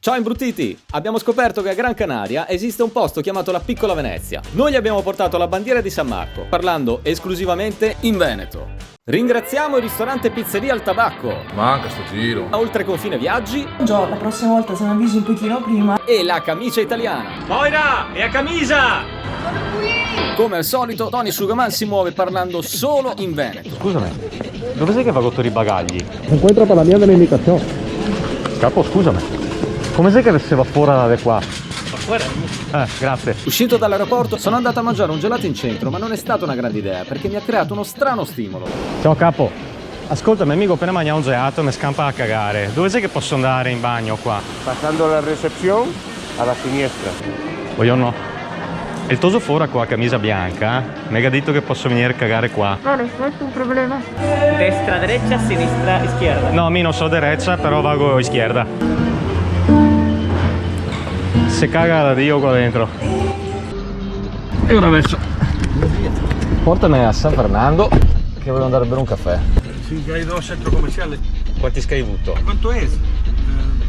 Ciao imbruttiti! Abbiamo scoperto che a Gran Canaria esiste un posto chiamato la Piccola Venezia. Noi gli abbiamo portato la bandiera di San Marco, parlando esclusivamente in Veneto. Ringraziamo il ristorante Pizzeria al Tabacco. Manca sto giro. A Oltreconfine Viaggi. Gio, la prossima volta se mi avvisi un pochino prima. E la Camicia Italiana. Moira, è a camisa! Come al solito, Tony Sugaman si muove parlando solo in Veneto. Scusami, dove sei che va con i bagagli? Se encuentra para la mía de la indicación. Capo, scusami. Come sai che se va fuori da qua? Va fuori? Grazie. Uscito dall'aeroporto, sono andato a mangiare un gelato in centro, ma non è stata una grande idea, perché mi ha creato uno strano stimolo. Ciao capo. Ascolta, mio amico appena mangia un gelato e mi scampa a cagare. Dove sai che posso andare in bagno qua? Pasando la recepción a la sinistra. Buongiorno. Il toso fuori con la camicia bianca mi ha detto che posso venire a cagare qua. Vale, ¿cuál es tu problema? Destra, derecha, sinistra, izquierda. No, mi non so derecha, però vago izquierda. Se caga da Dio qua dentro. E ora verso. Portami a San Fernando che voglio andare a bere un caffè. Sí, ya hay dos centros comerciales. Quanti sky hai avuto? ¿Cuánto es?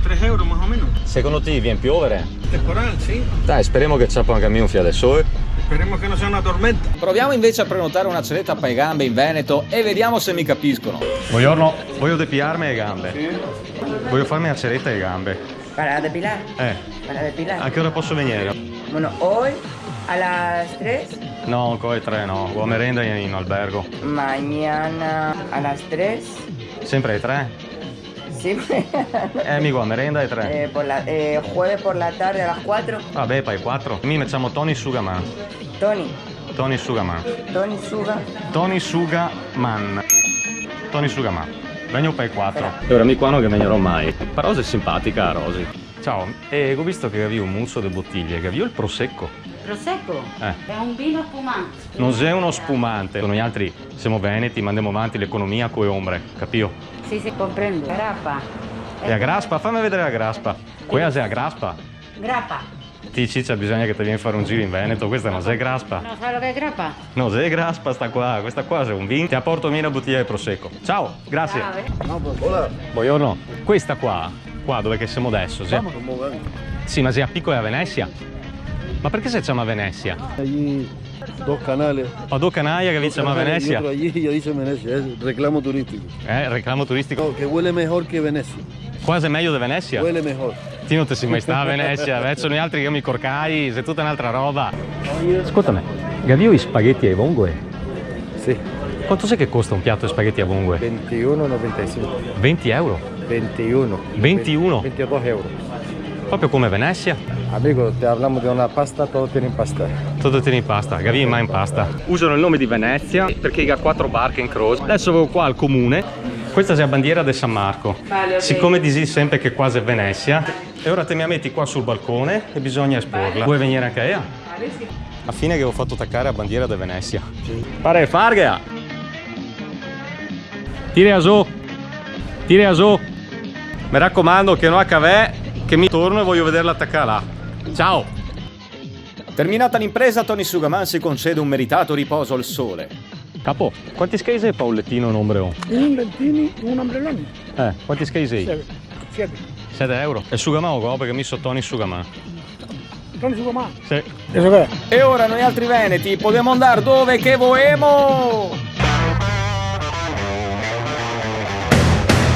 3 euros más o menos. Secondo te viene piovere? Temporal, sí. Dai, speriamo che c'è anche un fiat del sole. Esperemos que no sea una tormenta. Proviamo invece a prenotare una cenetta a Paigambe in Veneto e vediamo se mi capiscono. Buongiorno, voglio depilarmi le gambe. Sì. Voglio farmi la ceretta alle gambe. ¿Para depilar? Para depilar. A che ora posso venire? Bueno, hoy a las 3, No, ancora alle 3 no, ho merenda in albergo. mañana a las 3, Sempre alle 3? sí, Amico, a merenda alle 3. jueves por la tarde a las 4, Vabbè, poi 4. Mi facciamo Tony Sugaman. Tony, Tony Sugaman. Tony Suga, Tony Sugaman. Tony Sugaman. Vengo per 4. E ora mi qua che venirò mai. Però sei simpatica, Rosy. Ciao, e ho visto che avevi un muso di bottiglie, che avevi il prosecco. Prosecco? È un vino spumante. Non sei uno spumante. Noi altri siamo veneti, mandiamo avanti l'economia coi ombre, capito? Sì, sì, comprendo. Grappa. E a graspa? Fammi vedere la graspa. Quella è a graspa. Grappa. Ti ciccia, bisogna che ti vieni a fare un giro in Veneto. Questa non sei graspa. No, sai lo che è grappa? No, sei graspa sta qua. Questa qua è un vino. Ti apporto una bottiglia di prosecco. Ciao, grazie. Buongiorno. Questa qua dove che siamo adesso? Sì, ma sei a Piccola Venezia. Ma perché se chiama Venezia? Allí dos canales. Ho due canaglie che vi chiama Venezia. Otro allí ya dice Venecia, es reclamo turístico. Reclamo turistico. No, que huele mejor que Venecia. Quasi meglio di Venezia. Huele mejor. Ti non ti sei mai sta a Venezia, invece noi altri che mi corcai, sei tutta un'altra roba. Ascoltami, Gavio i spaghetti ai vongole? Sì. Quanto sai che costa un piatto di spaghetti a vongole? 21,95. 20 euro? 21. 21? 22 euro. Proprio come Venezia? Amigo, te hablamos de una pasta, todo tiene pasta. Tutto tiene in pasta, Gavio mai in pasta. Usano il nome di Venezia perché ha 4 barche in croce. Adesso avevo qua al comune. Questa è la bandiera di San Marco. Vale, ok. Siccome dici sempre che quasi è Venezia, e ora te mi metti qua sul balcone e bisogna esporla. Vuoi venire anche a? Vale, sì. A fine che ho fatto attaccare la bandiera di Venezia. Pare farga! Tire a su! Tire a su! Mi raccomando che non a cavè, che mi torno e voglio vederla attaccare là. Ciao! Terminata l'impresa, Tony Sugaman si concede un meritato riposo al sole. Capo, quanti skate hai Paulettino in ombreon? Un lentini, un ombrellone. Quanti skate hai? 7. 7 euro. E Sugaman go perché mi so Tony Sugaman. Tony Sugaman. Sì. Eso che è? E ora noi altri veneti possiamo andare dove che vogliamo!